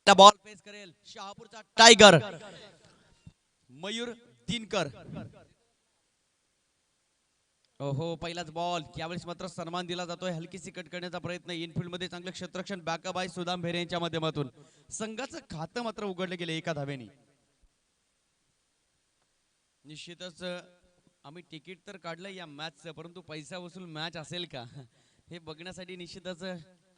Ball face करेल शहापूरचा tiger Mayur Dinkar. हो पहिलाच बॉल यावेळेस मात्र सन्मान दिला जातोय. हलकीसी कट करण्याचा प्रयत्न इनफिल्ड मध्ये चांगलं क्षेत्ररक्षण बॅकअप आहे सुदाम भेरे यांच्या माध्यमातून. संघाचं खातं मात्र उघडलं गेलं एका धावेने. निश्चितच आम्ही तिकीट तर काढलं या मॅचचं, परंतु पैसा वसूल मॅच असेल का हे बघण्यासाठी निश्चितच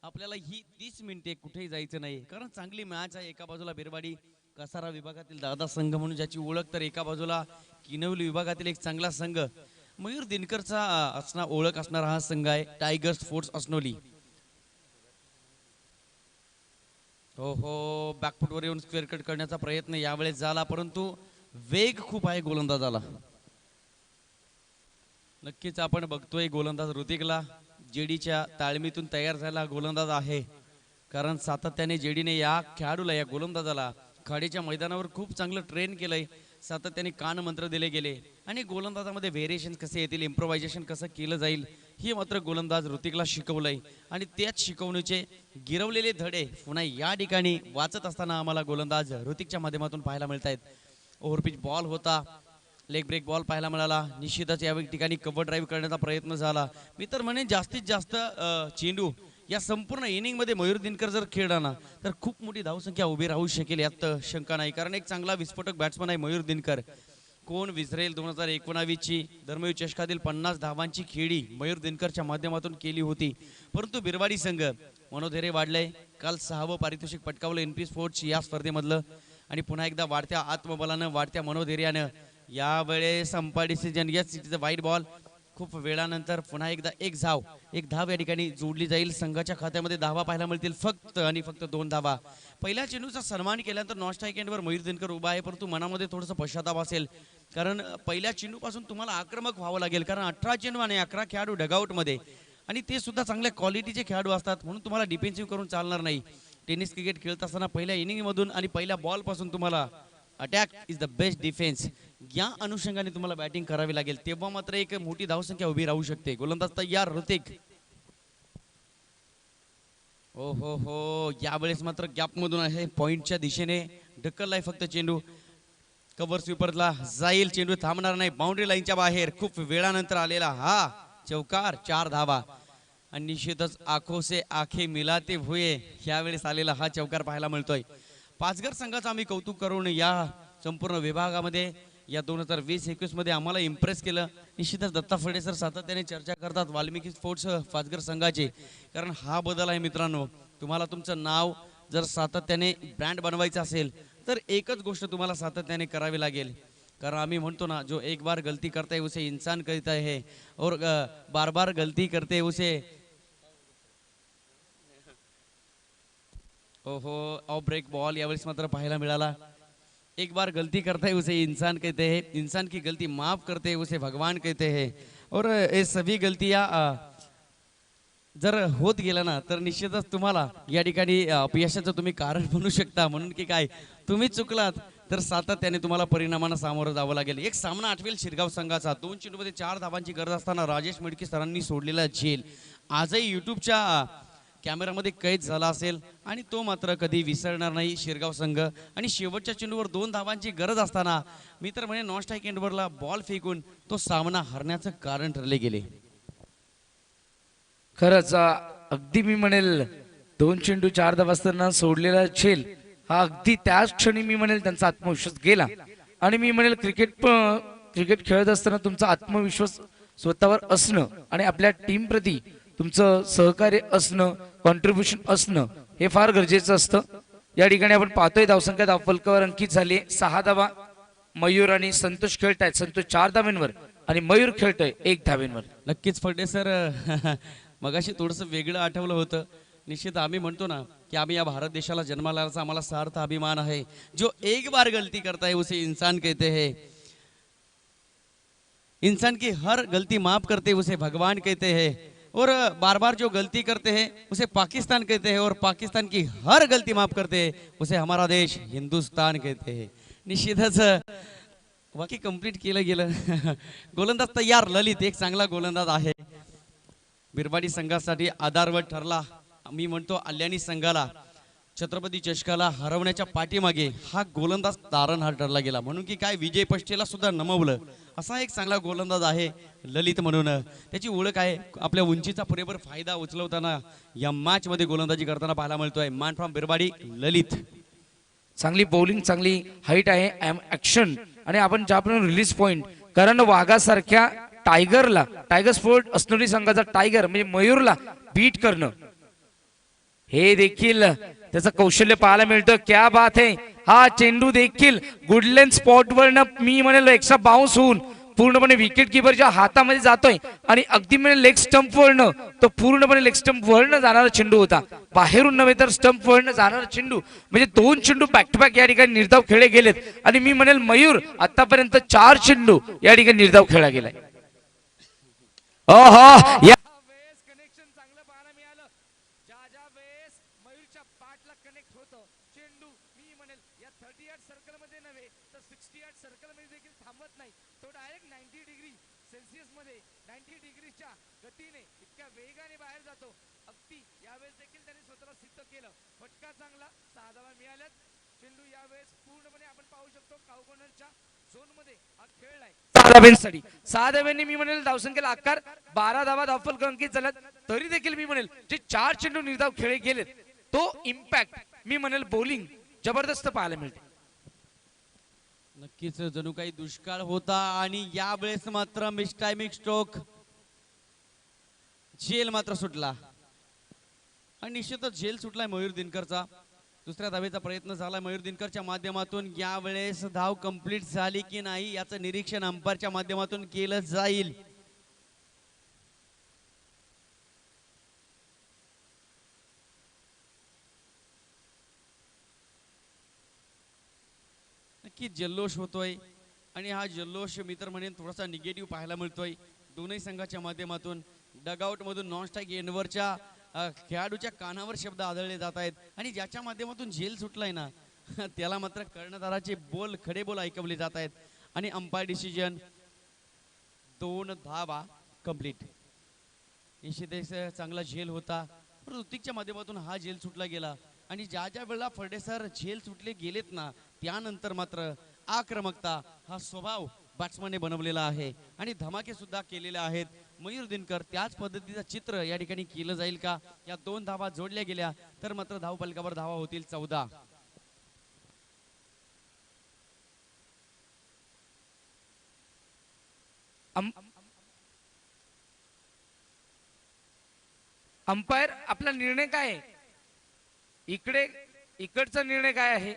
आपल्याला ही 30 मिनिटे कुठेही जायचं नाही, कारण चांगली मॅच आहे. एका बाजूला बिरवाडी कसारा विभागातील दादा संघ म्हणून ज्याची ओळख, तर एका बाजूला किनवली विभागातील एक चांगला संघ मयूर दिनकरचा असणार ओळख असणारा हा संघ आहे टायगर स्पोर्ट्स असनोली. हो बॅकफुटवर येऊन स्क्वेअर कट करण्याचा प्रयत्न यावेळेस झाला, परंतु वेग खूप आहे गोलंदाजाला. नक्कीच आपण बघतोय गोलंदाज ऋतिकला जेडीच्या ताळमीतून तयार झाला गोलंदाज आहे, कारण सातत्याने जेडीने या खेळाडूला या गोलंदाजाला खाडीच्या मैदानावर खूप चांगलं ट्रेन केलंय. सातत्याने कान मंत्र दिले गेले आणि गोलंदाजामध्ये व्हेरिएशन कसे येतील, इम्प्रोव्हायझेशन कसं केलं जाईल हे मात्र गोलंदाज ऋतिकला शिकवलंय. आणि त्याच शिकवणीचे गिरवलेले धडे पुन्हा या ठिकाणी वाचत असताना आम्हाला गोलंदाज ऋतिकच्या माध्यमातून पाहायला मिळत आहेत. ओव्हरपिच बॉल होता, लेग ब्रेक बॉल पाहायला मिळाला. निश्चितच या ठिकाणी कव्हर ड्राईव्ह करण्याचा प्रयत्न झाला. मी तर म्हणेन जास्तीत जास्त चेंडू या संपूर्ण इनिंग मध्ये मयूर दिनकर जर खेळला ना तर खूप मोठी धावसंख्या उभी राहू शकेल, यात शंका नाही, कारण एक चांगला विस्फोटक बॅट्समन आहे मयूर दिनकर. कोण विसरेल 2019 ची धर्मवीर चषकातील 50 धावांची खेळी मयूर दिनकरच्या माध्यमातून केली होती. परंतु बिरवाडी संघ मनोधैर्य वाढलंय, काल 6वं पारितोषिक पटकावलं एनपी स्पोर्ट्स या स्पर्धेमधलं. आणि पुन्हा एकदा वाढत्या आत्मबलानं वाढत्या मनोधैर्यानं यावेळेस umpire decision yes it is a वाईट बॉल. खूप वेळानंतर पुन्हा एकदा एक धाव या ठिकाणी जोडली जाईल. संघाच्या खात्यामध्ये धावा पाहायला मिळतील फक्त आणि फक्त 2 धावा. पहिल्या चेंडूचा सन्मान केल्यानंतर नॉन स्ट्राईक एंडवर मयूर दिनकर उभा आहे, परंतु मनामध्ये थोडंसं पश्चाताप असेल, कारण पहिल्या चेंडूपासून तुम्हाला आक्रमक व्हावं लागेल, कारण 18 चेंडू आणि 11 खेळाडू डगआउटमध्ये आणि ते सुद्धा चांगल्या क्वालिटीचे खेळाडू असतात, म्हणून तुम्हाला डिफेन्सिव्ह करून चालणार नाही. टेनिस क्रिकेट खेळत असताना पहिल्या इनिंगमधून आणि पहिल्या बॉलपासून तुम्हाला attack is the best defence या अनुषंगाने तुम्हाला बॅटिंग करावी लागेल, तेव्हा मात्र एक मोठी धावसंख्या उभी राहू शकते. गोलंदाज तयार ऋतिक. हो यावेळेस मात्र गॅप मधून आहे पॉइंटच्या दिशेने ढकललाय फक्त चेंडू. कव्हर स्वीपरला जाईल, चेंडू थांबणार नाही. बाउंड्री लाईनच्या बाहेर खूप वेळानंतर आलेला हा चौकार, 4 धावा. आणि निश्चितच आखो से आखे मिलाते हुए यावेळेस आलेला हा चौकार पाहायला मिळतोय. पाचघर संघाचं आम्ही कौतुक करून या संपूर्ण विभागामध्ये या 2020-21 मध्ये आम्हाला इम्प्रेस केलं. निश्चितच दत्ता फडे सर सातत्याने चर्चा करतात वाल्मिकी स्पोर्ट्स पाचघर संघाची, कारण हा बदल आहे मित्रांनो. तुम्हाला तुमचं नाव जर सातत्याने ब्रँड बनवायचं असेल तर एकच गोष्ट तुम्हाला सातत्याने करावी लागेल, कारण आम्ही म्हणतो ना, जो एक बार गलती करता है उसे इंसान कहता है और बार बार गलती करते उसे ऑफ ब्रेक बॉल यावेळेस मात्र पाहायला मिळाला. एक बार गलती करता है उसे इंसान कहते हैं, इंसान की गलती माफ करते हैं उसे भगवान कहते हैं. और ये सभी गलतियां जर होत गेला ना तर निश्चितच तुम्हाला या ठिकाणी अपयशाचं तुम्ही कारण बनू शकता. म्हणून की काय, तुम्ही चुकलात तर सातत्याने तुम्हाला परिणामांना सामोरं जावं लागेल. एक सामना आठवेल शिरगाव संघाचा. 2 चेंडूमध्ये 4 धावांची गरज असताना राजेश मिडके सरांनी सोडलेला झेल आजही युट्यूबच्या कॅमेरामध्ये कैद झाला असेल आणि तो मात्र कधी विसरणार नाही शिरगाव संघ. आणि शेवटच्या चेंडूवर 2 धावांची गरज असताना मी तर म्हणे नॉन स्ट्राईक एंडवरला बॉल फेकून तो सामना हरण्याचं कारण ठरले गेले. खरंच अगदी मी म्हणेल 2 चेंडू 4 धावा असताना सोडलेला झेल हा अगदी त्याच क्षणी मी म्हणेल त्यांचा आत्मविश्वास गेला. आणि मी म्हणेल क्रिकेट खेळत असताना तुमचा आत्मविश्वास स्वतःवर असणं आणि आपल्या टीम प्रती तुमचं सहकार्य असणं, कॉन्ट्रीब्युशन असणं हे फार गरजेचं असतं. या ठिकाणी आपण पाहतोय धावसंख्या धावफलकावर अंकित झाली 6 धावा. मयूर आणि संतोष खेळतायत. संतोष 4 धावांवर आणि मयूर खेळतोय 1 धावेंवर. नक्कीच फडे सर मगाशी थोडंसं वेगळं आठवलं होतं. निश्चित आम्ही म्हणतो ना की आम्ही या भारत देशाला जन्माला आल्याचा आम्हाला सार्थ अभिमान आहे. जो एक बार गलती करता है उसे इंसान कहते हैं, इंसान की हर गलती माफ करते उसे भगवान कहते हैं, और बार बार जो गलती करते हैं उसे पाकिस्तान कहते हैं, और पाकिस्तान की हर गलती माफ करते हैं उसे हमारा देश हिंदुस्तान कहते हैं. निश्चितच बाकी कंप्लीट केलं गेलं. गोलंदाज तयार ललित एक चांगला गोलंदाज आहे. बिरवाडी संघासाठी आधारवत ठरला. मी म्हणतो अल्यानी संघाला छत्रपती चषकाला हरवण्याच्या पाठीमागे हा गोलंदाज तारणहार ठरला गेला, म्हणून की काय विजय पष्टेला सुद्धा नमवलं. असा एक चांगला गोलंदाज आहे ललित म्हणून. त्याची ओळख आहे आपल्या उंचीचा पुरेपूर फायदा उचलवताना या मॅच मध्ये गोलंदाजी करताना पाहायला मिळतोय. मान फ्रॉम बिरबाडी ललित. चांगली बॉलिंग, चांगली हाईट आहे, ऍक्शन. आणि आपण ज्याप्रमाणे रिलीज पॉइंट, कारण वाघासारख्या टायगरला, टायगर स्पोर्ट असनोली संघाचा टायगर म्हणजे मयूरला बीट करणं, हे देखील त्याचं कौशल्य पाहायला मिळतं. क्या बात आहे. हा चेंडू देखील गुडलेन स्पॉट वरनं मी म्हणेल एक्स्ट्रा बाउन्स होऊन पूर्णपणे विकेट किपरच्या हातामध्ये जातोय आणि अगदी म्हणजे लेग स्टंप वरनं तो पूर्णपणे लेग स्टंप वरनं जाणारा चेंडू होता, बाहेरून नव्हे तर स्टंप वरनं जाणारा चेंडू. म्हणजे 2 चेंडू बॅक टू बॅक या ठिकाणी निर्धाव खेळले गेलेत आणि मी म्हणेल मयूर आतापर्यंत 4 चेंडू या ठिकाणी निर्धाव खेळला गेलाय. ओहो, या कनेक्शन चांगलं पाहायला मिळालं. ज्या वेळेस मयूरच्या पाठला कनेक्ट होतं चेंडू, मी म्हणेल या 30 यार्ड सर्कल मध्ये नव्हे तर 60 यार्ड सर्कल मध्ये देखील थांबत नाही, तो डायरेक्ट 90 डिग्री सेल्सिअस मध्ये 90 डिग्रीच्या गतीने इतक्या वेगाने बाहेर जातो. अगदी यावेळेस देखील त्याने स्वतःला सिद्ध केलं. फटका चांगला, 6 धावा मिळाल्यात. चेंडू यावेळेस पूर्णपणे आपण पाहू शकतो काउकॉर्नरच्या झोन मध्ये हा खेळलाय. 6 धाव्यांसाठी, 6 धाव्यांनी मी म्हणेल धावसंख्येला आकार, 12 धावा धावफलक अंकित झाल्यात. तरी देखील मी म्हणेल जे 4 चेंडू निर्धाव खेळले गेलेत तो इम्पॅक्ट मी म्हणेल बॉलिंग जबरदस्त पाहायला मिळते. नक्कीच जणू काही दुष्काळ होता आणि यावेळेस मात्र मिसटायमिंग स्ट्रोक, झेल मात्र सुटला आणि निश्चितच झेल सुटलाय मयूर दिनकरचा. दुसऱ्या धावेचा प्रयत्न झाला मयूर दिनकरच्या माध्यमातून. यावेळेस धाव कंप्लीट झाली की नाही याचं निरीक्षण अंपायरच्या माध्यमातून केलं जाईल. नक्की जल्लोष होतोय आणि हा जल्लोष मी तर म्हणेन थोडासा निगेटिव्ह पाहायला मिळतोय दोन्ही संघाच्या माध्यमातून. डगआउट मधून नॉन स्ट्राईक एंडवरच्या खेळाडूच्या कानावर शब्द आढळले जात आहेत आणि ज्याच्या माध्यमातून झेल सुटलाय ना त्याला मात्र कर्णधाराचे बोल, खडे बोल ऐकवले जात आहेत आणि अंपायर डिसिजन 2 धावा कंप्लीट. निश्चितच चांगला झेल होता, पण ऋतिकच्या माध्यमातून हा झेल सुटला गेला आणि ज्या ज्या वेळेला फर्डेसर झेल सुटले गेलेत ना त्यानंतर मात्र आक्रमकता हा स्वभाव बॅट्समनने बनवलेला आहे आणि धमाके सुद्धा केलेले आहेत. मयूर दिनकर त्याच पद्धतीचं चित्र या ठिकाणी केलं जाईल का? या 2 धावा जोडल्या गेल्या तर मात्र धावफलकावर धावा होतील 14. अंपायर आपला निर्णय काय आहे? इकडचा निर्णय काय आहे?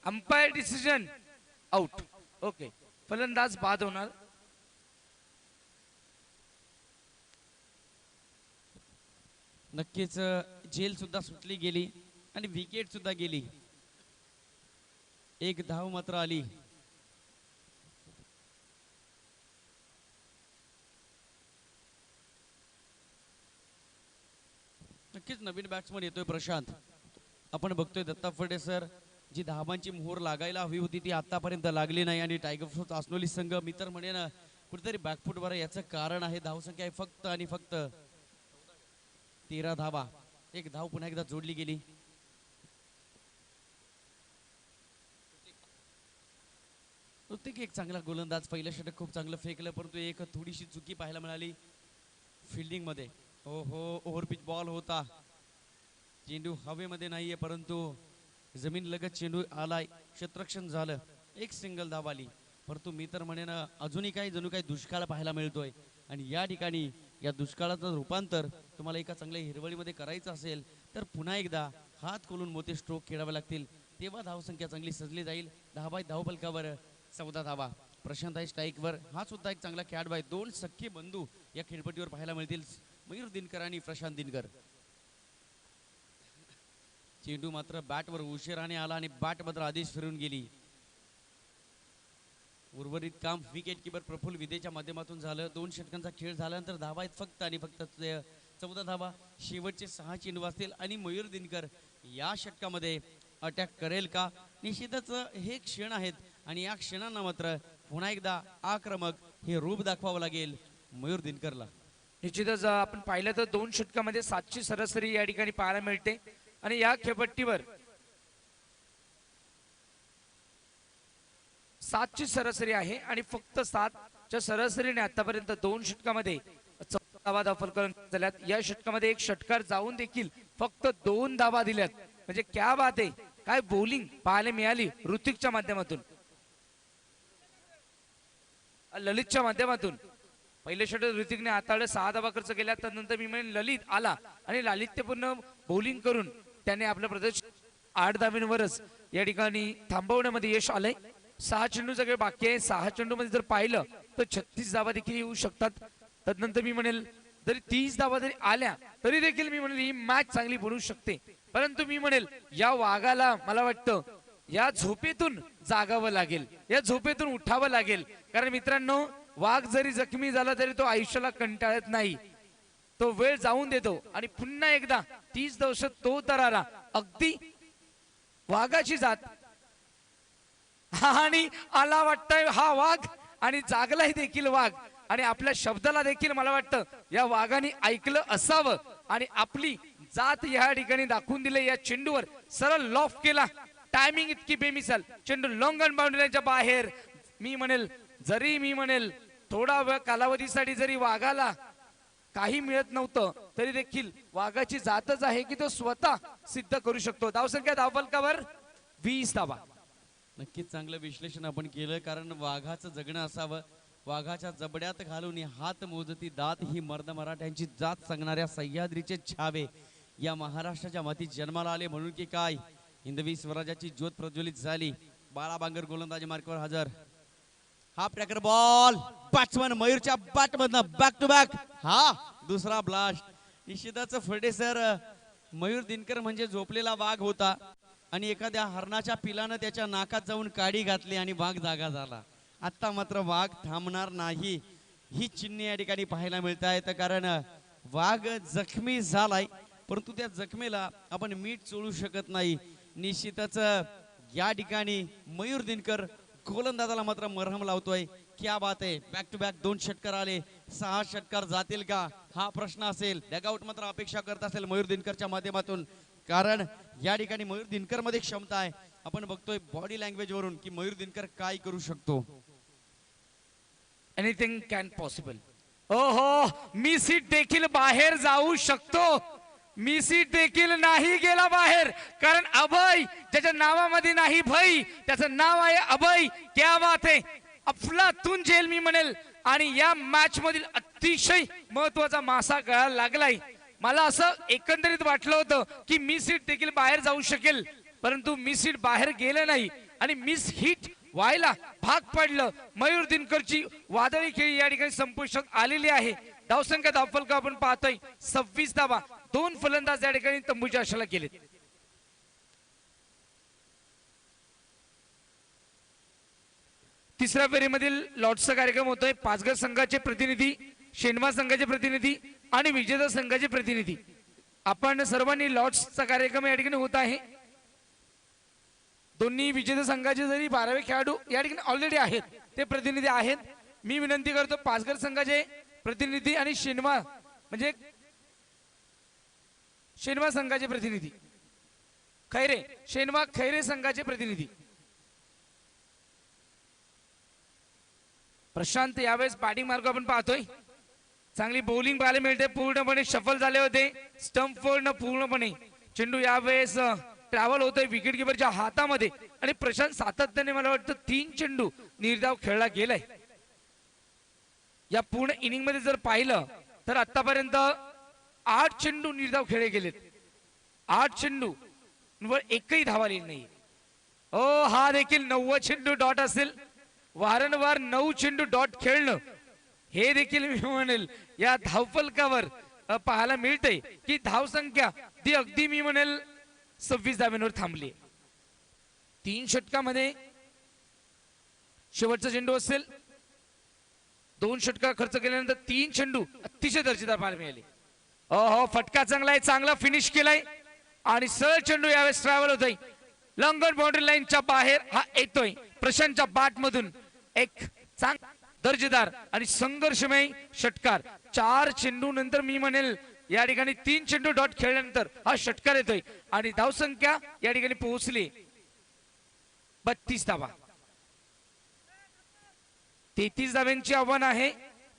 Umpire decision out. ओके, फलंदाज बाद होणार. नक्कीच झेल सुद्धा सुटली गेली आणि विकेट सुद्धा गेली. 1 धाव मात्र आली. नक्कीच नवीन बॅट्समन येतोय प्रशांत. आपण बघतोय दत्ता फर्डेसर, जी धाबांची मोहर लागायला हवी होती ती आतापर्यंत लागली नाही आणि टायगर स्पोर्ट्स असनोली संघ मी तर म्हणेन कुठेतरी बॅकफुटवर याचं कारण आहे. धावसंख्या आहे फक्त आणि फक्त 13 धावा. 1 धाव पुन्हा एकदा जोडली गेली. ऋतिक एक चांगला गोलंदाज, पहिलं षटक खूप चांगलं फेकलं परंतु एक थोडीशी चुकी पाहायला मिळाली फिल्डिंग मध्ये. हो ओव्हरपिच बॉल होता, चेंडू हवेमध्ये नाहीये परंतु जमीन लगत चेंडू आलाय, क्षेत्ररक्षण झालं, 1 सिंगल धाव आली. परंतु मी तर म्हणेन अजूनही काही जणू काही दुष्काळ पाहायला मिळतोय आणि या ठिकाणी या दुष्काळाचं रूपांतर तुम्हाला एका चांगल्या हिरवळीमध्ये करायचं असेल तर पुन्हा एकदा हात खोलून मोठे स्ट्रोक खेळावे लागतील, तेव्हा धावसंख्या चांगली सजली जाईल. 10 बाय धावफलकावर 14 धावा. प्रशांत आहे स्ट्राईकवर, हा सुद्धा एक चांगला खेळाडू आहे. 2 सख्खे बंधू या खेळपट्टीवर पाहायला मिळतील, मयूर दिनकर आणि प्रशांत दिनकर. चेंडू मात्र बॅटवर उशिराने आला आणि बॅट मात्र आधीच फिरून गेली. उर्वरित काम विकेट किपर प्रफुल्ल विदेच्या माध्यमातून झालं. 2 षटकांचा खेळ झाल्यानंतर धावा आहेत फक्त आणि फक्त 14 धावा. शेवटचे 6 चेंडू असतील आणि मयूर दिनकर या षटकामध्ये अटॅक करेल का? निश्चितच हे क्षण आहेत आणि या क्षणांना मात्र पुन्हा एकदा आक्रमक हे रूप दाखवावं लागेल. मयूर दिनकरला. निश्चितच आपण पाहिलं तर 2 षटकामध्ये 7ची सरासरी या ठिकाणी पाहायला मिळते आणि या खेळपट्टीवर 7ची सरासरी आहे आणि फक्त 7च्या सरासरीने आतापर्यंत 2 षटकामध्ये 14 धावा फलकन झाल्यात. या षटकामध्ये एक षटकार जाऊन देखील फक्त 2 धावा दिल्यात. म्हणजे क्या बात आहे, काय बॉलिंग पाहायला मिळाली ऋतिकच्या माध्यमातून, ललितच्या माध्यमातून. पहिले षटक ऋतिकने हाताळलं, 6 धावा खर्च केल्या. त्यानंतर मी म्हणेन ललित आला आणि लालित्यपूर्ण बॉलिंग करून त्याने आपलं प्रदर्शन 8 धावांवरच या ठिकाणी थांबवण्यामध्ये यश आलंय. 6 चेंडू सगळे बाकी आहे. 6 चेंडू मध्ये जर पाहिलं तर 36 धावा देखील येऊ शकतात. त्यानंतर मी म्हणेल जरी 30 धावा जरी आल्या तरी देखील मी म्हणेल ही मॅच चांगली बनू शकते. परंतु मी म्हणेल या वाघाला मला वाटतं या झोपेतून जागावं लागेल, या झोपेतून उठावं लागेल. कारण मित्रांनो, वाघ जरी जखमी झाला तरी तो आयुष्याला कंटाळत नाही, तो वेळ जाऊन देतो आणि पुन्हा एकदा 30 दिवसात तो तरारा. अगदी वाघाची जात आणि आला वाटतंय हा वाघ आणि जागलाही देखील वाघ. आणि आपल्या शब्दाला देखील मला वाटतं या वाघाने ऐकलं असावं आणि आपली जात या ठिकाणी दाखवून दिले. या चेंडूवर सरळ लॉफ केला, टायमिंग इतकी बेमिसाल, चेंडू लॉंग ऑन बाउंड्रीच्या बाहेर. मी म्हणेल थोडा वेळ कालावधीसाठी जरी वाघाला काही मिळत नव्हतं तरी देखील वाघाची जातच आहे की तो स्वतः सिद्ध करू शकतो. धावसंख्या धावफलकावर 20 धावा. नक्कीच चांगलं विश्लेषण आपण केलं. कारण वाघाचं जगणं असावं, वाघाच्या जबड्यात घालून हात मोजती दात ही मर्द मराठ्यांची जात सांगणाऱ्या सह्याद्रीचे छावे या महाराष्ट्राच्या मातीत जन्माला आले म्हणून की काय. हिंदवी स्वराज्याची ज्योत प्रज्वलित झाली. बाळा बांगर गोलंदाजी मार्कावर हजर. हा ट्रॅकर बॉल बॅट्समन मयूरच्या बॅट मधनं बॅक टू बॅक. हा दुसरा ब्लास्ट. निश्चितच फडे सर, मयूर दिनकर म्हणजे झोपलेला वाघ होता आणि एखाद्या हरणाच्या पिलानं त्याच्या नाकात जाऊन काडी घातली आणि वाघ जागा झाला. आता मात्र वाघ थांबणार नाही ही चिन्हे या ठिकाणी पाहायला मिळत आहेत. कारण वाघ जखमी झालाय परंतु त्या जखमेला आपण मीठ चोळू शकत नाही. निश्चितच या ठिकाणी मयूर दिनकर गोलंदाजाला मात्र मरहम लावतोय. क्या बात आहे, बॅक टू बॅक 2 षटकार आले. 6 षटकार जातील का हा प्रश्न असेल. डगआउट मात्र अपेक्षा करत असेल मयूर दिनकरच्या माध्यमातून. कारण या ठिकाणी मयूर दिनकर मध्ये क्षमता आहे. आपण बघतोय बॉडी लँग्वेज वरून की मयूर दिनकर काय करू शकतो. Anything can possible. ओहो, मी सीट देखील बाहेर जाऊ शकतो. मी सीट देखील नाही गेला बाहेर. कारण अभय ज्याच्या नावामध्ये नाही भय, त्याचं नाव आहे अभय. क्या बात आहे, अफलातून झेल मी म्हणेल. आणि या मॅच मधील अतिशय महत्वाचा मासा गळायला लागलाय. मला असं एकंदरीत वाटलं होतं की मी सीट देखील बाहेर जाऊ शकेल, परंतु मी सीट बाहेर गेलं नाही आणि मिस हिट व्हायला भाग पडलं. मयूर दिनकरची वादळी खेळी या ठिकाणी संपुष्टात आलेली आहे. धावसंख्या धावफलक आपण पाहतोय 26 धावा. 2 फलंदाज या ठिकाणी तंबूच्या आशाला केलेत. तिसऱ्या फेरीमधील लॉर्ड्सचा कार्यक्रम होतोय. पाचगड संघाचे प्रतिनिधी, शेनवा संघाचे प्रतिनिधी आणि विजेता संघाचे प्रतिनिधी. आपण सर्वांनी लॉर्ड्सचा कार्यक्रम या ठिकाणी होत आहे. दोन्ही विजेता संघाचे जरी 12वे खेळाडू या ठिकाणी ऑलरेडी आहेत, ते प्रतिनिधी आहेत. मी विनंती करतो पाचगड संघाचे प्रतिनिधी आणि शेनवा म्हणजे शेनवा संघाचे प्रतिनिधी, खैरे शेनवा खैरे संघाचे प्रतिनिधी प्रशांत यावेळेस बॅटिंग मार्ग आपण पाहतोय. चांगली बॉलिंग पाहायला मिळते. पूर्णपणे शफल झाले होते, स्टंप फोडणं पूर्णपणे. चेंडू यावेळेस ट्रॅव्हल होतोय विकेट किपरच्या हातामध्ये आणि प्रशांत सातत्याने मला वाटतं 3 चेंडू निर्धाव खेळला गेलाय. या पूर्ण इनिंग मध्ये जर पाहिलं तर आतापर्यंत 8 चेंडू निर्धाव खेळले गेलेत. 8 चेंडू वर एकही धावा आली नाही. ओ, हा देखील 9वा चेंडू डॉट असेल. वारंवार 9 चेंडू डॉट खेळणं हे देखील मी म्हणेल या धावफलकावर पाहायला मिळते की धावसंख्या ती अगदी मी म्हणेल 26 धाव्यांवर थांबली. 3 षटकामध्ये शेवटचा चेंडू असेल. 2 षटका खर्च केल्यानंतर 3 चेंडू अतिशय दर्जेदार पाहायला मिळाले. हो, फटका चांगला आहे, चांगला फिनिश केलाय आणि सरळ चेंडू यावेळेस ट्रॅव्हल होतोय लॉंग ऑन बाउंड्री लाईनच्या बाहेर. हा येतोय प्रशांतच्या बॅट मधून. एक दर्जेदार आणि संघर्षमय षटकार. 4 चेंडू नंतर मी म्हणेल या ठिकाणी 3 चेंडू डॉट खेळल्यानंतर हा षटकार येतोय आणि धावसंख्या या ठिकाणी पोहोचली 32 धावा. 33 धाव्यांची आव्हान आहे.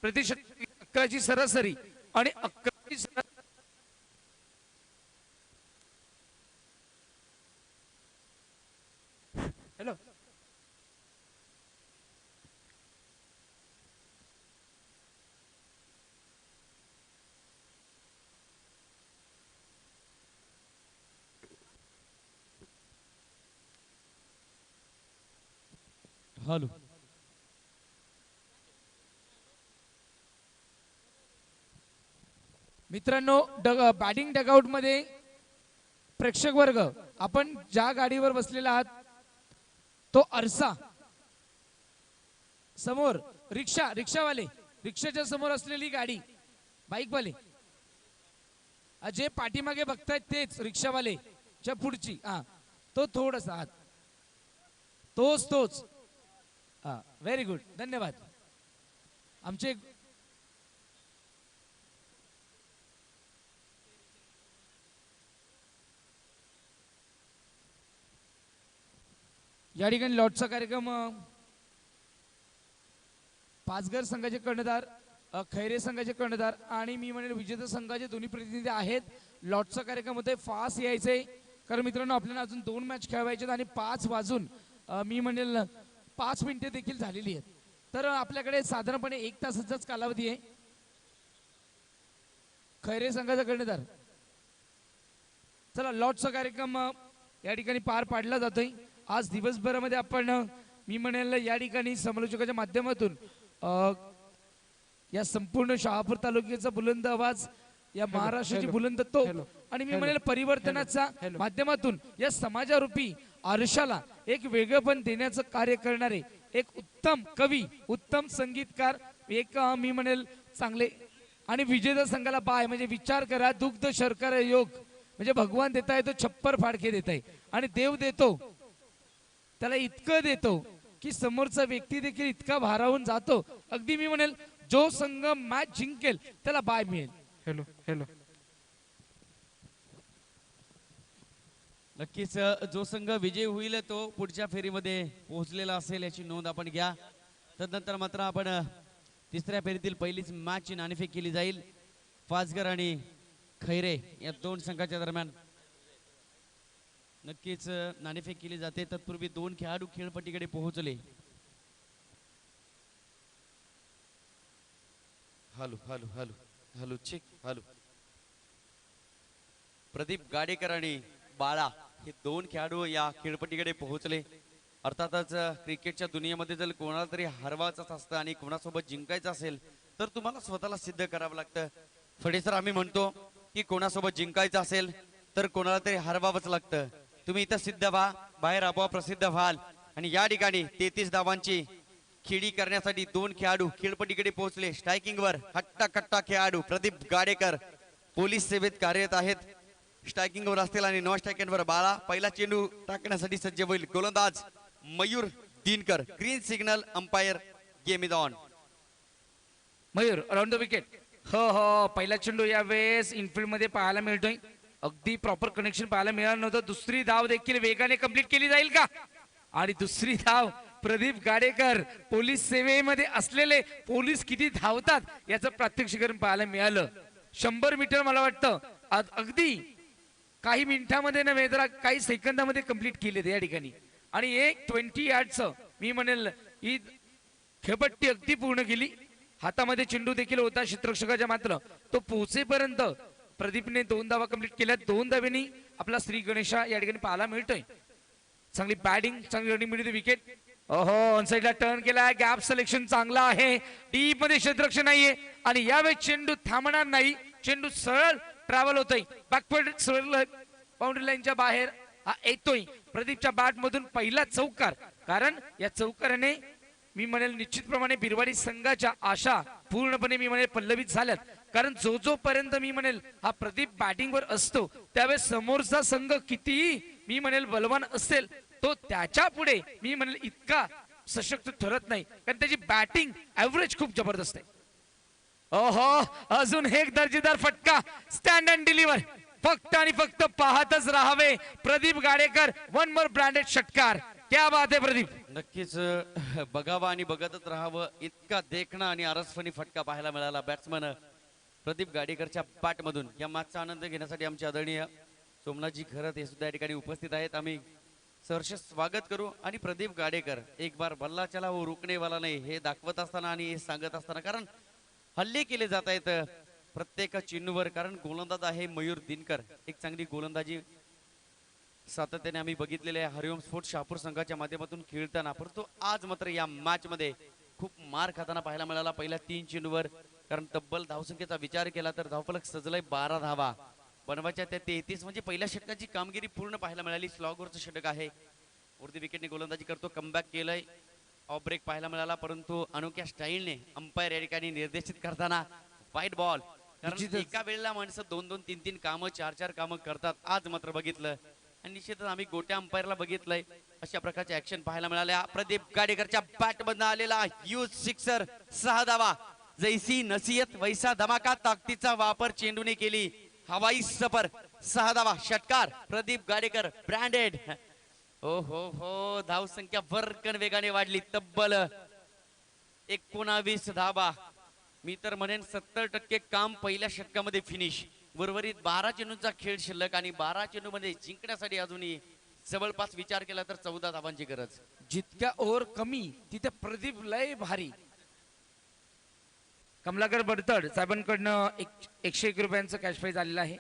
प्रतिशत 11ची सरासरी आणि 11ची सरासरी. हॅलो हॅलो मित्रांनो, बॅटिंग डगआउट मध्ये प्रेक्षक वर्ग, आपण ज्या गाडीवर बसलेला आहात तो आरसा समोर, रिक्षावाले, रिक्षाच्या समोर असलेली गाडी, बाईकवाले जे पाठीमागे बघतायत तेच रिक्षावाले च्या पुढची, तो थोडासा आत, तोच व्हेरी गुड, धन्यवाद. आमचे या ठिकाणी लॉटचा कार्यक्रम पाचघर संघाचे कर्णधार, खैरे संघाचे कर्णधार आणि मी म्हणेल विजेता संघाचे दोन्ही प्रतिनिधी आहेत. लॉटचा कार्यक्रम होते, फास्ट यायचंय कारण मित्रांनो आपल्याला अजून 2 मॅच खेळवायचे आणि 5 वाजून मी म्हणेल 5 मिनिटे देखील झालेली आहेत. तर आपल्याकडे साधारणपणे 1 तासाचाच कालावधी आहे. खैरे संघाचा कर्णधार, चला लॉटचा कार्यक्रम या ठिकाणी पार पाडला जातोय. आज दिवसभरामध्ये आपण मी म्हणेल या ठिकाणी समालोचकाच्या माध्यमातून या संपूर्ण शहापूर तालुक्याचा बुलंद आवाज, या महाराष्ट्राची बुलंद तो आणि मी म्हणेल परिवर्तनाचा माध्यमातून या समाजारूपी आरशाला एक वेगळेपण देण्याचं कार्य करणारे एक उत्तम कवी, उत्तम संगीतकार, एक मी म्हणेल चांगले आणि विजेता संघाला बाय म्हणजे विचार करा, दुग्ध शर्करा योग म्हणजे भगवान देताय तो छप्पर फाडके देताय आणि देव देतो त्याला इतकं देतो की समोरचा व्यक्ती देखील इतका भारावून जातो. अगदी मी म्हणेल जो संघ मॅच जिंकेल त्याला बाय मिळेल. हॅलो नक्कीच जो संघ विजय होईल तो पुढच्या फेरीमध्ये पोहोचलेला असेल याची नोंद आपण घ्या. तदनंतर मात्र आपण तिसऱ्या फेरीतील पहिलीच मॅच नाणेफेक केली जाईल. पाचघर आणि खैरे या 2 संघाच्या दरम्यान नक्कीच नाणेफेक केली जाते. तत्पूर्वी 2 खेळाडू खेळपट्टीकडे पोहोचले. Hello check hello. Pradeep Gadekar आणि बाळा हे 2 खेळाडू या खेळपट्टीकडे पोहोचले. अर्थातच क्रिकेटच्या दुनियेमध्ये जर कोणाला तरी हरवायचंच असतं आणि कोणासोबत जिंकायचं असेल तर तुम्हाला स्वतःला सिद्ध करावं लागतं. फडेसर आम्ही म्हणतो की कोणासोबत जिंकायचं असेल तर कोणाला तरी हरवावंच लागतं. तुम्ही इथं सिद्ध व्हा, बाहेर आपोआप प्रसिद्ध व्हाल. आणि या ठिकाणी 33 धावांची खेळी करण्यासाठी 2 खेळाडू खेळपट्टीकडे पोहोचले. स्ट्रायकिंग वर हट्टा कट्टा खेळाडू प्रदीप गाडेकर पोलीस सेवेत कार्यरत आहेत. स्ट्रायकिंग वर असतील आणि नॉन स्ट्रायकिंग वर बाळा. पहिला चेंडू टाकण्यासाठी सज्ज होईल गोलंदाज Mayur Dinkar. Green signal, umpire, game is on. Mayur around the wicket. हो पहिला चेंडू यावेळेस इनफिल्ड मध्ये पाहायला मिळतोय. अगदी प्रॉपर कनेक्शन पाहायला मिळालं नव्हतं. दुसरी धाव देखील वेगाने कंप्लीट केली जाईल का? आणि दुसरी धाव प्रदीप गाडेकर पोलीस सेवेमध्ये असलेले पोलीस किती धावतात याचं प्रात्यक्षिकरण पाहायला मिळालं. 100 मीटर मला वाटतं अगदी काही मिनिटांमध्ये नव्हे तर काही सेकंदामध्ये कंप्लीट केले या ठिकाणी. आणि एक 20 यार्डचं मी म्हणेल ही खेळपट्टी अगदी पूर्ण केली. हातामध्ये चेंडू देखील होता क्षेत्ररक्षकाच्या, मात्र तो पोहोचेपर्यंत प्रदीपने 2 धावा कंप्लीट केल्या. 2 धावेनी आपला श्री गणेशा या ठिकाणी पाहायला मिळतोय. चांगली बॅटिंग, चांगली रनिंग मिळते. विकेट ओहो ऑन साइडला टर्न केला. गॅप सिलेक्शन चांगला आहे. डीप मध्ये क्षेत्ररक्षण नाहीये आणि यावेळी चेंडू थांबणार नाही. चेंडू सरळ ट्रॅव्हल होतोय बॅकवर्ड, सरळ बाउंड्री लाईनच्या बाहेर हा येतोय. प्रदीपच्या बॅट मधून पहिला चौकार. कारण या चौकाराने मी म्हणेल निश्चितप्रमाणे बिरवाडी संघाच्या आशा पूर्णपणे मी म्हणेल पल्लवित झाल्यात. कारण जोपर्यंत मी म्हणेल हा प्रदीप बॅटिंगवर असतो त्यावेळेस समोरचा संघ कितीही मी म्हणेल बलवान असेल तो त्याच्या पुढे मी म्हणेल इतका सशक्त ठरत नाही, कारण त्याची बॅटिंग ऍव्हरेज खूप जबरदस्त आहे. ओहो, अजून एक दर्जेदार फटका, स्टँड अँड डिलिव्हर. फक्त आणि फक्त पाहतच राहावे Pradeep Gadekar. One more branded षटकार. क्या बात आहे प्रदीप. नक्कीच बघावं आणि बघतच राहावं इतका देखणा आणि अरसफणी फटका पाहायला मिळाला बॅट्समन प्रदीप गाडेकरच्या बॅटमधून. या मॅचचा आनंद घेण्यासाठी आमचे आदरणीय सोमनाथजी खरत हे सुद्धा या ठिकाणी उपस्थित आहेत. आम्ही सहर्ष स्वागत करू. आणि प्रदीप गाडेकर एक बार बल्ला चला वो रुकणे वाला नाही हे दाखवत असताना आणि हे सांगत असताना, कारण हल्ले केले जात आहेत प्रत्येक चेंडूवर, कारण गोलंदाज आहे मयूर दिनकर. एक चांगली गोलंदाजी सातत्याने आम्ही बघितलेले आहे हरिओम स्पोर्ट्स शहापूर संघाच्या माध्यमातून खेळताना. परंतु आज मात्र या मॅच मध्ये खूप मार खाताना पाहायला मिळाला पहिल्या 3 चेंडूवर. कारण तब्बल धावसंख्येचा विचार केला तर धावफलक सजलाय 12 धावा. बनवायच्या त्या 33 म्हणजे पहिल्या षटकाची कामगिरी पूर्ण पाहायला मिळाली. स्लॉगवरचं षटक आहे. वरती विकेटने गोलंदाजी करतो, कमबॅक केलंय. ऑफ ब्रेक पाहायला मिळाला, परंतु अनोख्या स्टाईलने अंपायर या ठिकाणी निर्देशित करताना वाईट बॉल. कारण एका वेळेला माणसं 2-2, 3-3 कामं, 4-4 कामं करतात. आज मात्र बघितलं आणि निश्चितच आम्ही गोट्या अंपायरला बघितलंय. अशा प्रकारचे ऍक्शन पाहायला मिळाल्या. प्रदीप गाडेकरच्या बॅट मधनं आलेला ह्यूज सिक्सर, 6 धावा. जैसी नसीहत वैसा धमाका, ताकदीचा वापर चेंडूने केली. हवाई सफर, 6 धावा. षटकार प्रदीप गाडेकर ब्रँडेड. हो हो हो, धाव संख्या भरकन वेगाने वाढली. तब्बल 19 धावा. मी तर म्हणेन 70% काम पहिल्या षटकामध्ये फिनिश. उर्वरित 12 चेंडूंचा खेळ शिल्लक आणि 12 चेंडू मध्ये जिंकण्यासाठी अजूनही जवळपास विचार केला तर 14 धावांची गरज. जितक्या ओव्हर कमी तिथे प्रदीप लय भारी. कमलाकर बडतड साहेबांकडनं 101 रुपयांचं कॅश प्राइज आलेलं आहे.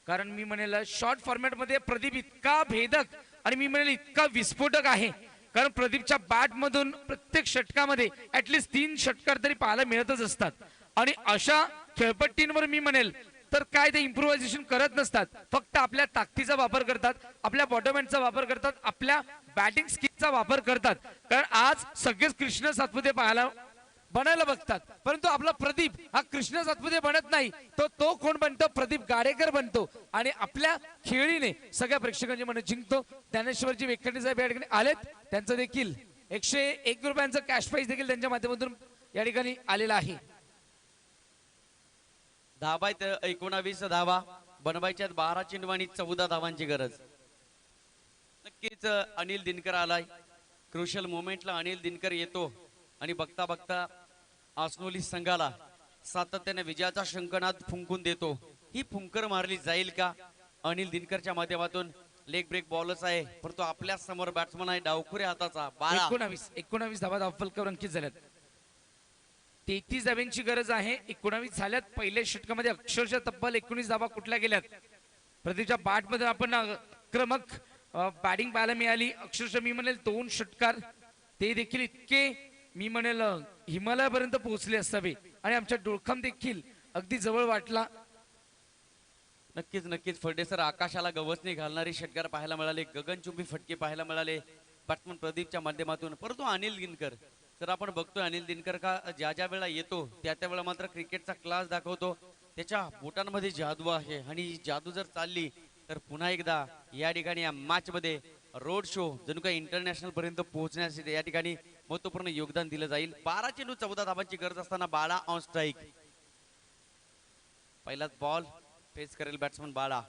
कारण मी म्हणेल शॉर्ट फॉर्मॅट मध्ये प्रदीप इतका भेदक आणि मी म्हणेल इतका विस्फोटक आहे. कारण प्रदीपच्या बॅट मधून प्रत्येक षटकामध्ये ऍटलिस्ट 3 षटकार तरी पाहायला मिळतच असतात. आणि अशा खेळपट्टींवर मी म्हणेल तर काय ते इम्प्रोव्हायझेशन करत नसतात, फक्त आपल्या ताकदीचा वापर करतात, आपल्या बॉटम एंडचा वापर करतात, आपल्या बॅटिंग स्किलचा वापर करतात. कारण आज सगळेच कृष्ण सातपुते पाहायला बनायला बघतात, परंतु आपला प्रदीप हा कृष्ण सातपुते बनत नाही, तो कोण बनतो, प्रदीप गाडेकर बनतो. आणि आपल्या खेळीने सगळ्या प्रेक्षकांची मन जिंकतो. ज्ञानेश्वरजी वेंकटे साहेब या ठिकाणी आलेत, त्यांचं देखील 101 रुपयांचं कॅश प्राइज देखील त्यांच्या माध्यमातून या ठिकाणी आलेला आहे. धावा 19 धावा. बनवायच्यात 12 चेंडू आणि 14 धावांची गरज. नक्कीच अनिल दिनकर आलाय. क्रुशल मोमेंटला अनिल दिनकर येतो आणि बघता बघता आसनोली संघाला सातत्याने विजयाचा शंखनाद फुंकून देतो. ही फुंकर मारली जाईल का अनिल दिनकरच्या माध्यमातून? लेग ब्रेक बॉलच आहे, परंतु आपल्या समोर बॅट्समन आहे डावखुऱ्या हाताचा. 19 धावा धावफलकावर अंकित झाल्यात. 33 धाव्यांची गरज आहे. 19 झाल्यात. पहिल्या षटकामध्ये अक्षरशः तब्बल 19 धावा कुठल्या गेल्यात. प्रदीपच्या बॅट मध्ये आपण आक्रमक बॅटिंग पाहायला मिळाली. अक्षरशः मी म्हणेल 2 षटकार ते देखील इतके मी म्हणेल हिमालयापर्यंत पोहोचले असावे आणि आमच्या डोळखाम देखील अगदी जवळ वाटला. नक्कीच नक्कीच फर्डेसर आकाशाला गवसणी घालणारे षटकार पाहायला मिळाले. गगनचुंबी फटके पाहायला मिळाले बॅट्समन प्रदीपच्या माध्यमातून. परंतु अनिल दिनकर तर आपण बघतोय अनिल दिनकर का ज्या ज्या वेळेला येतो त्या त्या वेळेला मात्र क्रिकेटचा क्लास दाखवतो. त्याच्या बोटांमध्ये जादू आहे आणि ही जादू जर चालली तर पुन्हा एकदा या ठिकाणी या मॅच मध्ये रोड शो जणू काही इंटरनॅशनल पर्यंत पोहोचण्यासाठी या ठिकाणी महत्वपूर्ण योगदान दिलं जाईल. 12 चेंडू 14 धावांची गरज असताना 12 ऑन स्ट्राईक. पहिलाच बॉल फेस करेल बॅट्समन बाळा.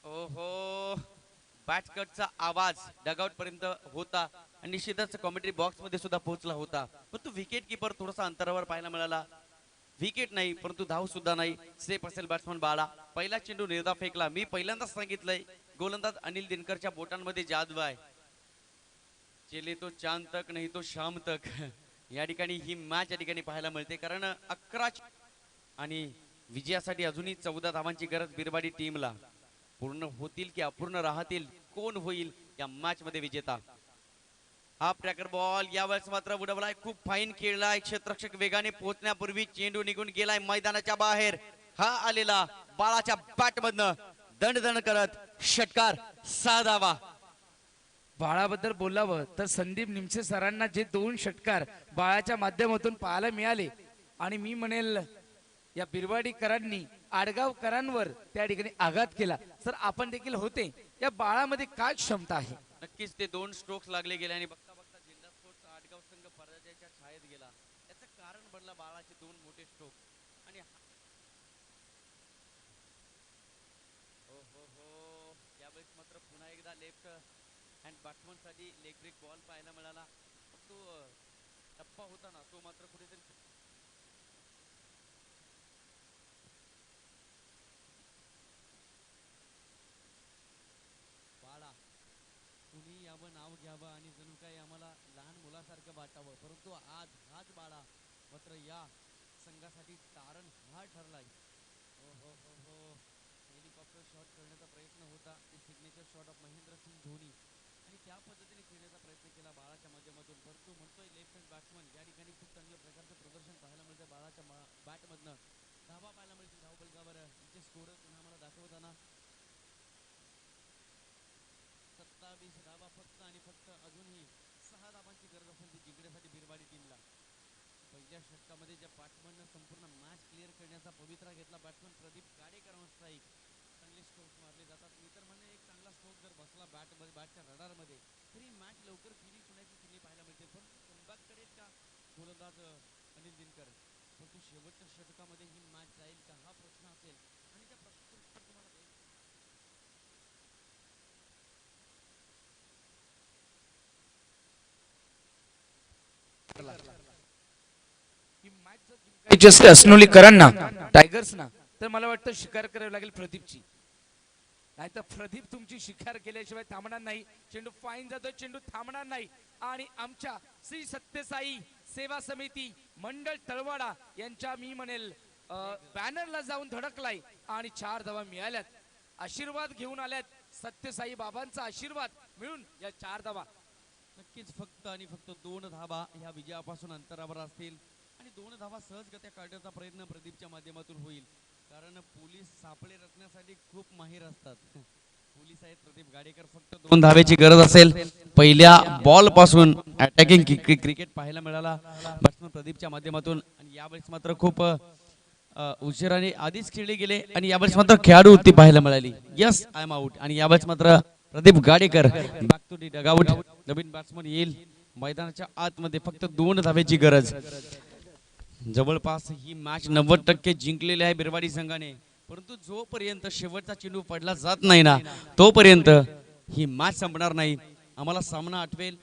ओहो, बॅट कटचा आवाज डगआउट पर्यंत होता आणि निश्चितच कॉमेंट्री बॉक्स मध्ये सुद्धा पोहोचला होता. परंतु विकेट किपर थोडासा अंतरावर पाहायला मिळाला. विकेट नाही परंतु धाव सुद्धा नाही. सेफ असेल बॅट्समन बाळा. पहिला चेंडू निर्धाव फेकला. मी पहिल्यांदाच सांगितलंय गोलंदाज अनिल दिनकरच्या बोटांमध्ये जादू आहे. चले तो चांद तक नाही तो शाम तक. या ठिकाणी ही मॅच या ठिकाणी पाहायला मिळते. कारण 11 आणि विजयासाठी अजूनही 14 धावांची गरज बिरबाडी टीमला. पूर्ण होतील की अपूर्ण राहतील, कोण होईल या मॅच मध्ये विजेता? हा ट्रॅकर बॉल यावेळेस मात्र उडवलाय. खूप फाईन खेळलाय. क्षेत्ररक्षक वेगाने पोहोचण्यापूर्वी चेंडू निघून गेलाय मैदानाच्या बाहेर. हा आलेला बाळाच्या बॅट मधनं दंड करत षटकार. 6 धावा. बाळाबद्दल बोलावं तर संदीप निमसे सरांना जे 2 षटकार बाळाच्या माध्यमातून पाहायला मिळाले आणि मी म्हणेल या बिरवाडीकरांनी आडगावकरांवर त्या ठिकाणी आघात केला. सर आपण देखील होते, या बाळामध्ये काय क्षमता आहे? नक्कीच ते 2 स्ट्रोक्स लागले गेले आणि बघता बघता जिल्हा स्पोर्ट्स आडगाव संघ पराजयाच्या छायेत गेला. याचं कारण बनला बाळाचे 2 मोठे स्ट्रोक आणि हो हो हो यावेळेस मात्र पुन्हा एकदा लेफ्ट हँड बॅट्समन साठी लेग ब्रेक बॉल पाहायला मिळाला. पण तो टप्पा होता ना तो मात्र कुठेतरी बाळा कुणी यावं नाव घ्यावं आणि जणू काही आम्हाला लहान मुलासारखं वाटावं, परंतु आज हाच बाळा मात्र या संघासाठी तारण हा ठरलाय. हो हो हो हो हेलिकॉप्टर शॉट करण्याचा प्रयत्न होता, ते signature shot of Mahendra Singh Dhoni आणि त्या पद्धतीने खेळण्याचा प्रयत्न केला बाळाच्या माध्यमातून. परंतु म्हणतोय लेफ्ट हँड बॅट्समन या ठिकाणी खूप चांगल्या प्रकारचं प्रदर्शन पाहायला मिळतं बाळाच्या बॅटमधनं. धावा पाहायला मिळतील धावफलकावर. इथे स्कोर पुन्हा आम्हाला दाखवताना 27 धावा फक्त आणि फक्त. अजूनही 6 धावांची गरज असेल ती जिंकण्यासाठी बिरवाडी टीमला. पहिल्या षटकामध्ये ज्या बॅट्समननं संपूर्ण मॅच क्लिअर करण्याचा पवित्रा घेतला बॅट्समन प्रदीप गाडेकर स्ट्राईक. चांगले स्ट्रोक्स मारले जातात. मी तर म्हणेन एक चांगला स्ट्रोक जर बसला बॅटच्या रडारमध्ये तरी मॅच लवकर फिनिश होण्याची चिन्हे पाहायला मिळते. पण कमबॅक करेल का गोलंदाज अनिल दिनकर? परंतु शेवटच्या षटकामध्ये ही मॅच जाईल का हा प्रश्न असेल आणि त्या प्रश्नाचं उत्तर तुम्हाला देईल. जसे अस्नोलीकरांना टायगर्सना तर मला वाटतं शिकार करावी लागेल प्रदीपची. नाहीतर प्रदीप तुमची शिकार केल्याशिवाय थांबणार नाही. चेंडू फाईन जातो, चेंडू थांबणार नाही. आणि आमच्या श्री सत्यसाई सेवा समिती मंडळ तळवाडा यांच्या मी म्हणेल बॅनरला जाऊन धडकलाय आणि 4 धावा मिळाल्यात. आशीर्वाद घेऊन आल्यात. सत्यसाई बाबांचा आशीर्वाद मिळून या 4 धावा. नक्कीच फक्त आणि फक्त 2 धावा ह्या विजयापासून अंतरावर असतील आणि 2 धावा सहजगत्या काढण्याचा प्रयत्न प्रदीपच्या माध्यमातून होईल. कारण पोलीस सापळे रचण्यासाठी खूप माहिर असतात. पोलीस आहेत प्रदीप गाडेकर. फक्त 2 धावेची गरज असेल. पहिल्या बॉल पासून अटॅकिंग क्रिकेट पाहायला मिळाला बॅट्समन प्रदीपच्या माध्यमातून आणि यावेळेस मात्र खूप उशिराने आधीच खेळले गेले आणि यावेळेस मात्र खेळाडू ती पाहायला मिळाली. Yes I am out. आणि यावेळेस मात्र Pradeep Gadekar back to the dugout. नवीन बॅट्समन येईल मैदानाच्या आतमध्ये. फक्त 2 धावेची गरज. जवळपास ही मॅच 90% जिंकलेली आहे बिरवाडी संघाने. परंतु जोपर्यंत शेवटचा चेंडू पडला जात नाही ना तोपर्यंत ही मॅच संपणार नाही. आम्हाला सामना आठवेल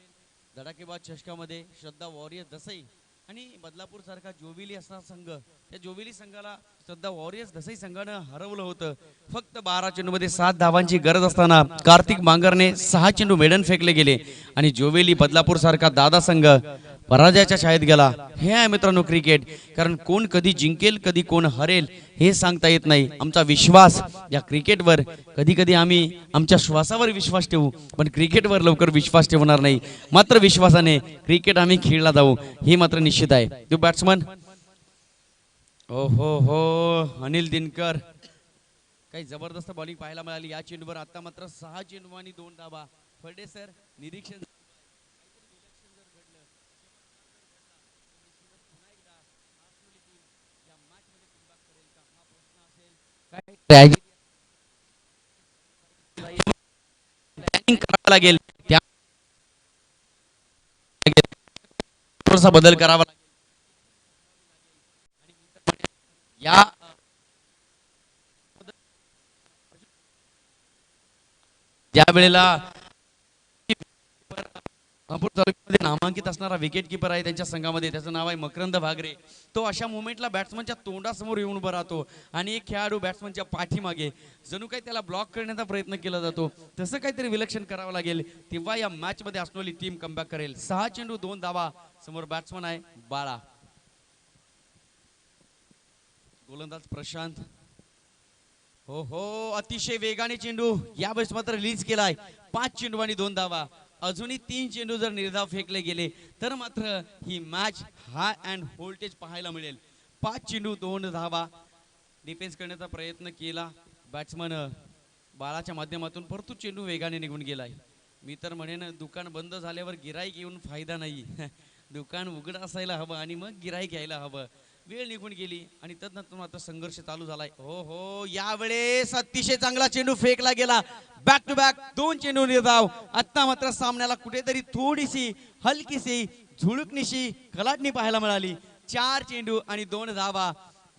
धडाकेबाज चषकामध्ये श्रद्धा वॉरियर्स दसई आणि बदलापूर सारखा जोविली असा संघ. त्या जोविली संघाला श्रद्धा वॉरियर्स दसई संघानं हरवलं होतं. फक्त 12 चेंडूमध्ये 7 धावांची गरज असताना कार्तिक मांगरने 6 चेंडू मेडन फेकले गेले आणि जोवेली बदलापूर सारखा दादा संघ पराजयाच्या छायेत गेला. हे आहे मित्रांनो क्रिकेट. कारण कोण कधी जिंकेल कधी कोण हरेल हे सांगता येत नाही. आमचा विश्वास या क्रिकेटवर, कधी कधी आम्ही आमच्या श्वासावर विश्वास ठेवू पण क्रिकेटवर लवकर विश्वास ठेवणार नाही. मात्र विश्वासाने क्रिकेट आम्ही खेळला जाऊ हे मात्र निश्चित आहे. तो बॅट्समन हो हो हो अनिल दिनकर काही जबरदस्त बॉलिंग पाहायला मिळाली या चेंडूवर. आता मात्र 6 चेंडू आणि 2 धावा. फडे सर निरीक्षण करावा लागेल. त्या थोडासा बदल करावा लागेल. या ज्या वेळेला नागपूर तालुक्यामध्ये नामांकित असणारा विकेट किपर आहे त्यांच्या संघामध्ये, त्याचं नाव आहे मकरंद भागरे. तो अशा मुवमेंटला बॅट्समनच्या तोंडासमोर येऊन उभा राहतो आणि एक खेळाडू बॅट्समनच्या पाठीमागे जणू काही त्याला ब्लॉक करण्याचा प्रयत्न केला जातो. तसं काहीतरी विलक्षण करावं लागेल तेव्हा या मॅच मध्ये असलेली टीम कमबॅक करेल. 6 चेंडू 2 धावा. समोर बॅट्समन आहे बाळा. गोलंदाज प्रशांत. हो हो अतिशय वेगाने चेंडू यावेळेस मात्र रिलीज केलाय. 5 चेंडू आणि 2 धावा. अजूनही 3 चेंडू जर निर्धाव फेकले गेले तर मात्र ही मॅच हाय अँड व्होल्टेज पाहायला मिळेल. 5 चेंडू 2 धावा. डिफेन्स करण्याचा प्रयत्न केला बॅट्समन बाळाच्या माध्यमातून, परंतु चेंडू वेगाने निघून गेलाय. मी तर म्हणेन दुकान बंद झाल्यावर गिराईक येऊन फायदा नाही. दुकान उघड असायला हवं आणि मग गिराईक यायला हवं. वेळ निघून गेली आणि तदनंतर मात्र संघर्ष चालू झालाय. हो हो, यावेळेस अतिशय चांगला चेंडू फेकला गेला. बॅक टू बॅक 2 चेंडू निर्धाव. आता मात्र सामन्याला कुठेतरी थोडीशी हलकीशी झुळुकणीशी कलाटणी पाहायला मिळाली. 4 चेंडू आणि 2 धावा.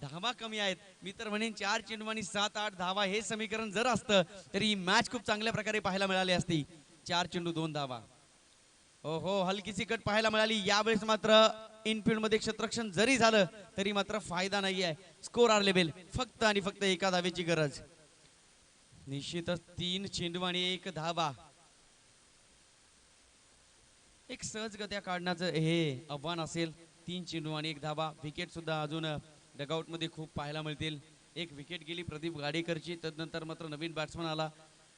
धावा कमी आहेत. मी तर म्हणेन 4 चेंडू आणि 7-8 धावा हे समीकरण जर असतं तरी ही मॅच खूप चांगल्या प्रकारे पाहायला मिळाली असती. 4 चेंडू 2 धावा. हो हो, हलकीची कट पाहायला मिळाली. यावेळेस मात्र इनफिल्ड मध्ये क्षेत्ररक्षण जरी झालं तरी मात्र फायदा नाही आहे. स्कोर आर लेवल फक्त आणि फक्त एका धावेची गरज. निश्चितच 3 चेंडू आणि 1 धावा. एक सहजगत्या काढण्याचं हे आव्हान असेल. 3 चेंडू आणि 1 धावा. विकेट सुद्धा अजून डगआउट मध्ये खूप पाहायला मिळतील. एक विकेट गेली प्रदीप गाडेकरची. तदनंतर मात्र नवीन बॅट्समन आला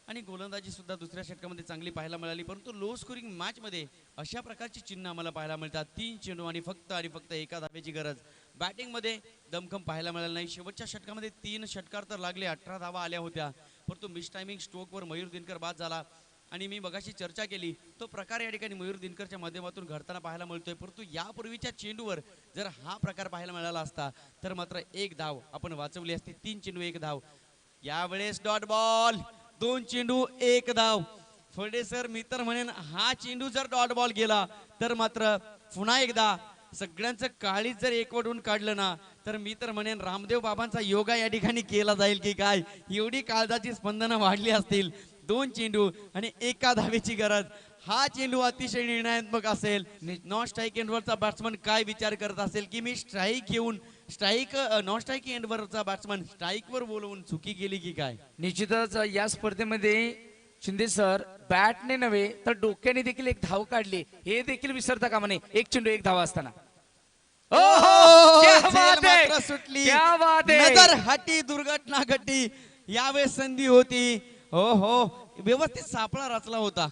आणि गोलंदाजी सुद्धा दुसऱ्या षटकामध्ये चांगली पाहायला मिळाली. परंतु लो स्कोरिंग मॅच मध्ये अशा प्रकारची चिन्ह आम्हाला पाहायला मिळतात. 3 चेंडू आणि फक्त एका धावेची गरज. बॅटिंग मध्ये दमखम पाहायला मिळाला नाही. शेवटच्या षटकामध्ये 3 षटकार तर लागले, 18 धावा आल्या होत्या. परंतु मिस टायमिंग स्ट्रोकवर मयूर दिनकर बाद झाला आणि मी मगाशी चर्चा केली तो प्रकार या ठिकाणी मयूर दिनकरच्या माध्यमातून घडताना पाहायला मिळतोय. परंतु यापूर्वीच्या चेंडूवर जर हा प्रकार पाहायला मिळाला असता तर मात्र 1 धाव आपण वाचवली असती. 3 चेंडू 1 धाव. यावेळेस डॉट बॉल. 2 चेंडू 1 धाव. फडे सर, मी तर म्हणेन हा चेंडू जर डॉट बॉल गेला तर मात्र पुन्हा एकदा सगळ्यांचं काळीच जर एकवटून काढलं ना तर मी तर म्हणेन रामदेव बाबांचा योगा या ठिकाणी केला जाईल की काय. एवढी काळजाची स्पंदनं वाढली असतील. 2 चेंडू आणि 1 धावेची गरज. हा चेंडू अतिशय निर्णयात्मक असेल. नॉन स्ट्राईक एंडवरचा बॅट्समन काय विचार करत असेल की मी स्ट्राईक घेऊन नॉन स्ट्राईक एंडवरचा बॅट्समन स्ट्राईकवर बोलवून चुकी केली की काय. निश्चितच या स्पर्धेमध्ये शिंदे सर बॅटने नव्हे तर डोक्याने देखील 1 धाव काढली. हे देखील विसरता कामा नये. 1 चेंडू 1 धावा असताना मात्र सुटली. नजर हटी, दुर्घटना घटी. यावेळेस संधी होती. हो हो, व्यवस्थित सापळा रचला होता.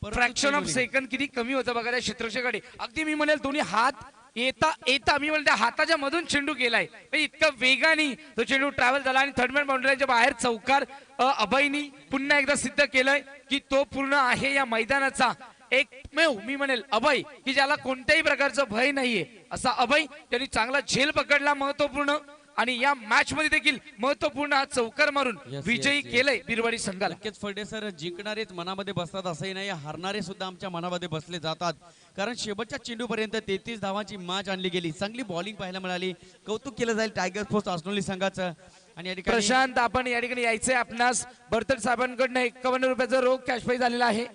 फ्रॅक्शन ऑफ सेकंड किती कमी होतं बघा त्या क्षेत्ररक्षकाकडे. अगदी मी म्हणेल दोन्ही हात येता मी म्हणते हाताच्या मधून चेंडू गेलाय. इतका वेगाने तो चेंडू ट्रॅव्हल झाला आणि थर्ड मॅन बाउंड्रीच्या बाहेर चौकार. अभयनी पुन्हा एकदा सिद्ध केलंय की तो पूर्ण आहे या मैदानाचा एकमेव मी म्हणेल अभय की ज्याला कोणत्याही प्रकारचं भय नाहीये. असा अभय त्यांनी चांगला झेल पकडला महत्वपूर्ण आणि या मॅच मध्ये देखील महत्वपूर्ण चौकार मारून विजयी केलंय बिरवाडी संघाला. नक्कीच फडे सर, जिंकणारेच मनामध्ये बसतात असंही नाही, हारणारे सुद्धा आमच्या मनामध्ये बसले जातात. कारण शेवटच्या चेंडूपर्यंत 33 धावांची मॅच आणली गेली. चांगली बॉलिंग पाहायला मिळाली. कौतुक केलं जाईल टायगर स्पोर्ट्स आसनोली संघाचं. आणि या ठिकाणी प्रशांत, आपण या ठिकाणी यायचंय. आपणास बर्तड साहेबांकडनं 51 रुपयाचा रोख कॅश प्राइज आलेला आहे.